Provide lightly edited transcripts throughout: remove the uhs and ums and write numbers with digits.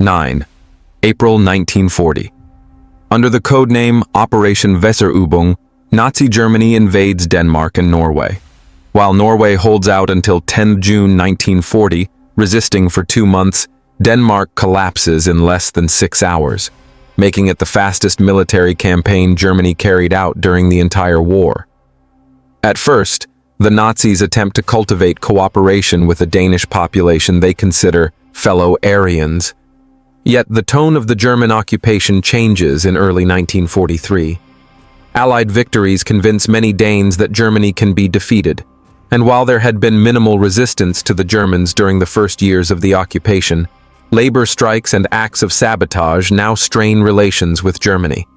9. April 1940. Under the codename Operation Weserübung, Nazi Germany invades Denmark and Norway. While Norway holds out until 10 June 1940, resisting for 2 months, Denmark collapses in less than 6 hours, making it the fastest military campaign Germany carried out during the entire war. At first, the Nazis attempt to cultivate cooperation with the Danish population they consider fellow Aryans. Yet the tone of the German occupation changes in early 1943. Allied victories convince many Danes that Germany can be defeated, and while there had been minimal resistance to the Germans during the first years of the occupation, labor strikes and acts of sabotage now strain relations with Germany.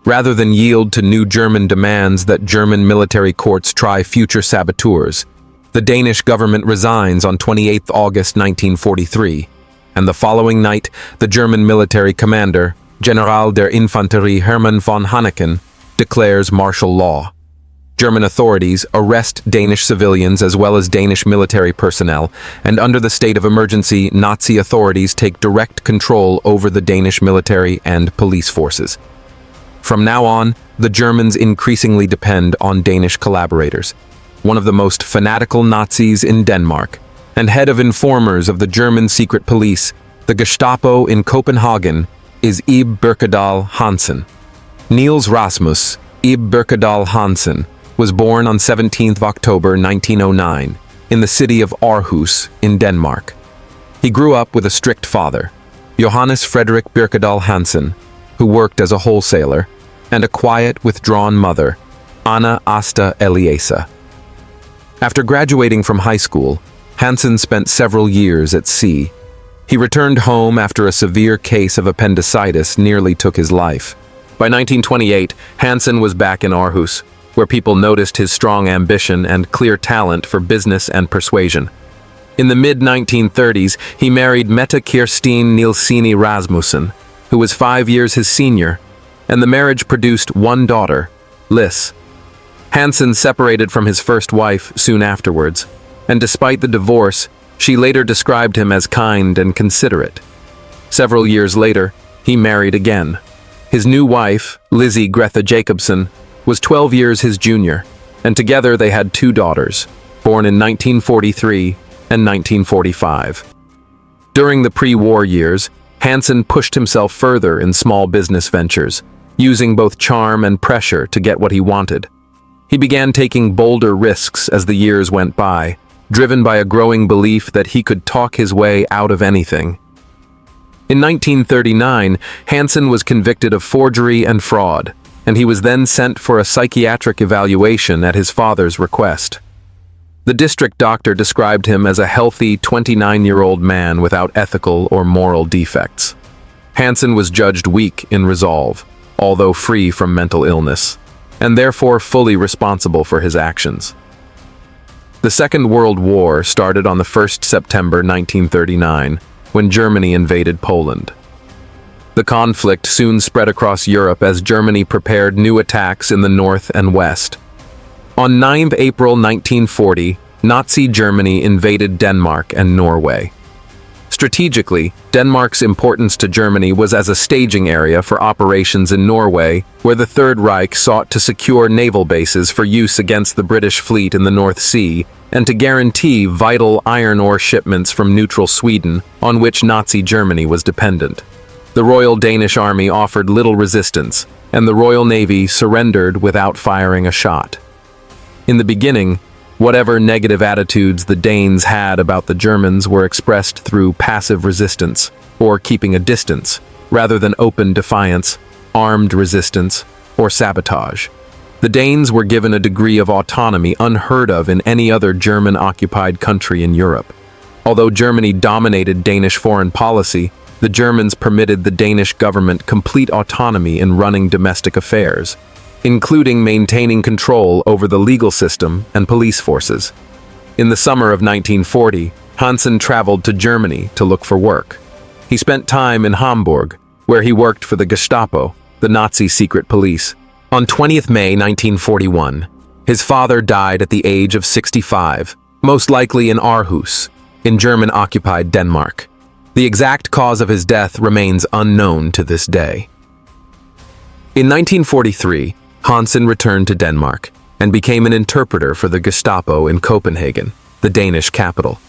Rather than yield to new German demands that German military courts try future saboteurs, the Danish government resigns on 28 August 1943, and the following night, the German military commander, General der Infanterie Hermann von Haneken, declares martial law. German authorities arrest Danish civilians as well as Danish military personnel, and under the state of emergency, Nazi authorities take direct control over the Danish military and police forces. From now on, the Germans increasingly depend on Danish collaborators. One of the most fanatical Nazis in Denmark, and head of informers of the German secret police, the Gestapo in Copenhagen, is Ib Birkedal Hansen. Niels Rasmus Ib Birkedal Hansen was born on 17 October 1909 in the city of Aarhus in Denmark. He grew up with a strict father, Johannes Frederik Birkedal Hansen, who worked as a wholesaler, and a quiet, withdrawn mother, Anna Asta Eliasa. After graduating from high school, Hansen spent several years at sea. He returned home after a severe case of appendicitis nearly took his life. By 1928, Hansen was back in Aarhus, where people noticed his strong ambition and clear talent for business and persuasion. In the mid-1930s, he married Mette Kirstine Nielsini Rasmussen, who was 5 years his senior, and the marriage produced one daughter, Lis. Hansen separated from his first wife soon afterwards, and despite the divorce, she later described him as kind and considerate. Several years later, he married again. His new wife, Lizzie Greta Jacobsen, was 12 years his junior, and together they had 2 daughters, born in 1943 and 1945. During the pre-war years, Hansen pushed himself further in small business ventures, using both charm and pressure to get what he wanted. He began taking bolder risks as the years went by, driven by a growing belief that he could talk his way out of anything. In 1939, Hansen was convicted of forgery and fraud, and he was then sent for a psychiatric evaluation at his father's request. The district doctor described him as a healthy 29-year-old man without ethical or moral defects. Hansen was judged weak in resolve, although free from mental illness, and therefore fully responsible for his actions. The Second World War started on the 1st September 1939, when Germany invaded Poland. The conflict soon spread across Europe as Germany prepared new attacks in the north and west. On 9 April 1940, Nazi Germany invaded Denmark and Norway. Strategically, Denmark's importance to Germany was as a staging area for operations in Norway, where the Third Reich sought to secure naval bases for use against the British fleet in the North Sea, and to guarantee vital iron ore shipments from neutral Sweden, on which Nazi Germany was dependent. The Royal Danish Army offered little resistance, and the Royal Navy surrendered without firing a shot. In the beginning, whatever negative attitudes the Danes had about the Germans were expressed through passive resistance, or keeping a distance, rather than open defiance, armed resistance, or sabotage. The Danes were given a degree of autonomy unheard of in any other German-occupied country in Europe. Although Germany dominated Danish foreign policy, the Germans permitted the Danish government complete autonomy in running domestic affairs, including maintaining control over the legal system and police forces. In the summer of 1940, Hansen traveled to Germany to look for work. He spent time in Hamburg, where he worked for the Gestapo, the Nazi secret police. On 20th May 1941, his father died at the age of 65, most likely in Aarhus, in German-occupied Denmark. The exact cause of his death remains unknown to this day. In 1943, Hansen returned to Denmark and became an interpreter for the Gestapo in Copenhagen, the Danish capital.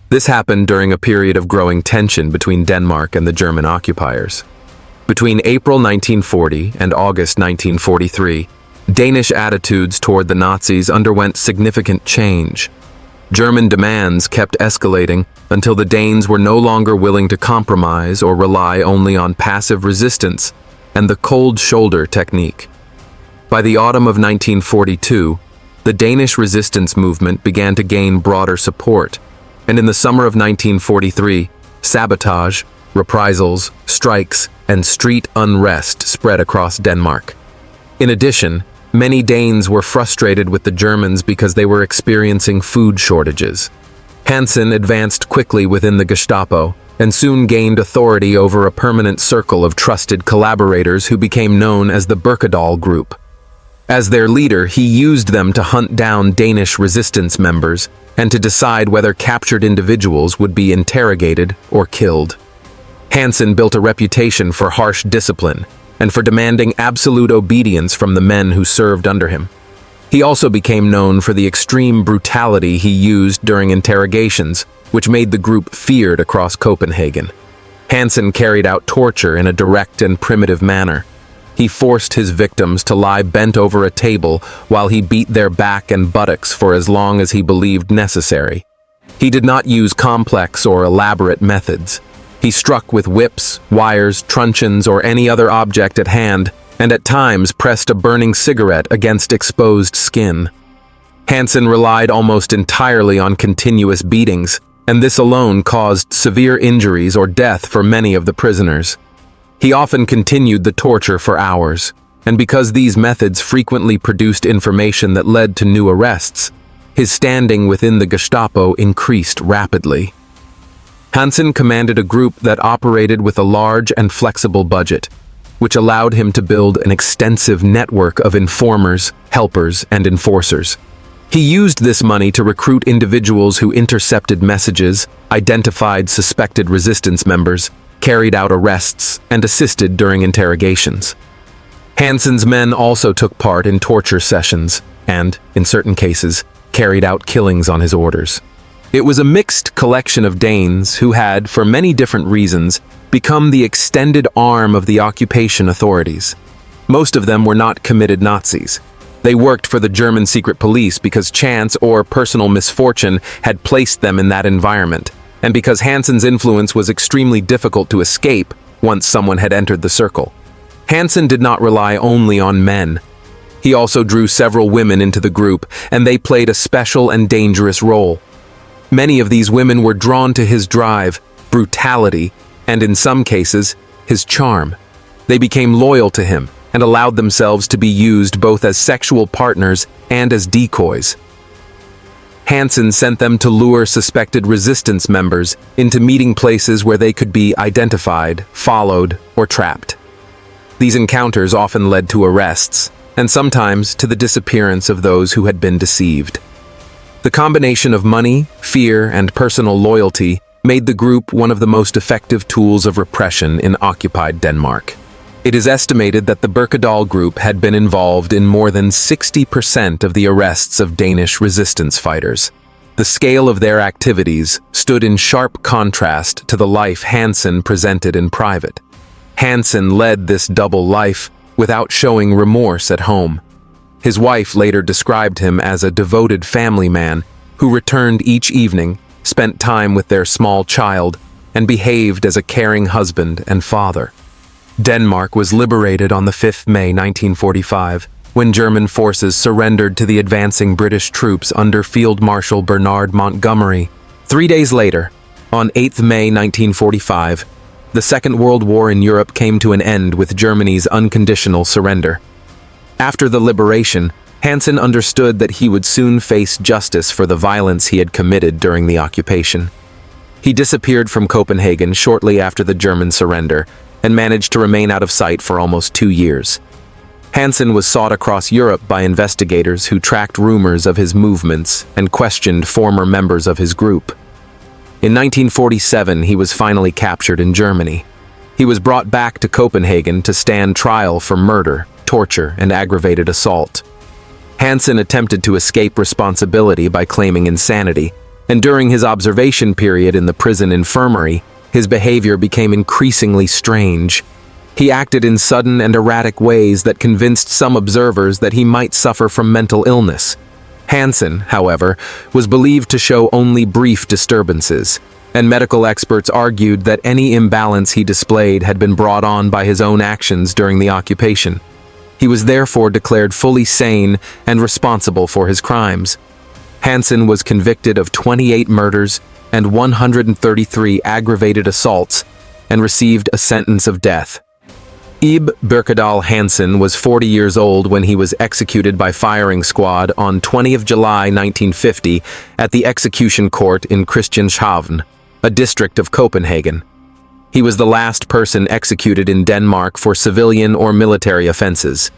This happened during a period of growing tension between Denmark and the German occupiers. Between April 1940 and August 1943, Danish attitudes toward the Nazis underwent significant change. German demands kept escalating until the Danes were no longer willing to compromise or rely only on passive resistance and the cold shoulder technique. By the autumn of 1942, the Danish resistance movement began to gain broader support, and in the summer of 1943, sabotage, reprisals, strikes, and street unrest spread across Denmark. In addition, many Danes were frustrated with the Germans because they were experiencing food shortages. Hansen advanced quickly within the Gestapo and soon gained authority over a permanent circle of trusted collaborators who became known as the Birkedal Group. As their leader, he used them to hunt down Danish resistance members and to decide whether captured individuals would be interrogated or killed. Hansen built a reputation for harsh discipline and for demanding absolute obedience from the men who served under him. He also became known for the extreme brutality he used during interrogations, which made the group feared across Copenhagen. Hansen carried out torture in a direct and primitive manner. He forced his victims to lie bent over a table while he beat their back and buttocks for as long as he believed necessary. He did not use complex or elaborate methods. He struck with whips, wires, truncheons, or any other object at hand, and at times pressed a burning cigarette against exposed skin. Hansen relied almost entirely on continuous beatings, and this alone caused severe injuries or death for many of the prisoners. He often continued the torture for hours, and because these methods frequently produced information that led to new arrests, his standing within the Gestapo increased rapidly. Hansen commanded a group that operated with a large and flexible budget, which allowed him to build an extensive network of informers, helpers, and enforcers. He used this money to recruit individuals who intercepted messages, identified suspected resistance members, carried out arrests, and assisted during interrogations. Hansen's men also took part in torture sessions and, in certain cases, carried out killings on his orders. It was a mixed collection of Danes who had, for many different reasons, become the extended arm of the occupation authorities. Most of them were not committed Nazis. They worked for the German secret police because chance or personal misfortune had placed them in that environment, and because Hansen's influence was extremely difficult to escape once someone had entered the circle. Hansen did not rely only on men. He also drew several women into the group, and they played a special and dangerous role. Many of these women were drawn to his drive, brutality, and in some cases, his charm. They became loyal to him and allowed themselves to be used both as sexual partners and as decoys. Hansen sent them to lure suspected resistance members into meeting places where they could be identified, followed, or trapped. These encounters often led to arrests, and sometimes to the disappearance of those who had been deceived. The combination of money, fear, and personal loyalty made the group one of the most effective tools of repression in occupied Denmark. It is estimated that the Birkedal Group had been involved in more than 60% of the arrests of Danish resistance fighters. The scale of their activities stood in sharp contrast to the life Hansen presented in private. Hansen led this double life without showing remorse at home. His wife later described him as a devoted family man who returned each evening, spent time with their small child, and behaved as a caring husband and father. Denmark was liberated on the 5th May 1945, when German forces surrendered to the advancing British troops under Field Marshal Bernard Montgomery. 3 days later, on 8th May 1945, the Second World War in Europe came to an end with Germany's unconditional surrender. After the liberation, Hansen understood that he would soon face justice for the violence he had committed during the occupation. He disappeared from Copenhagen shortly after the German surrender and managed to remain out of sight for almost 2 years. Hansen was sought across Europe by investigators who tracked rumors of his movements and questioned former members of his group. In 1947, he was finally captured in Germany. He was brought back to Copenhagen to stand trial for murder, torture, and aggravated assault. Hansen attempted to escape responsibility by claiming insanity, and during his observation period in the prison infirmary, his behavior became increasingly strange. He acted in sudden and erratic ways that convinced some observers that he might suffer from mental illness. Hansen, however, was believed to show only brief disturbances, and medical experts argued that any imbalance he displayed had been brought on by his own actions during the occupation. He was therefore declared fully sane and responsible for his crimes. Hansen was convicted of 28 murders and 133 aggravated assaults and received a sentence of death. Birkedal Hansen was 40 years old when he was executed by firing squad on 20 July 1950 at the execution court in Christianshavn, a district of Copenhagen. He was the last person executed in Denmark for civilian or military offenses.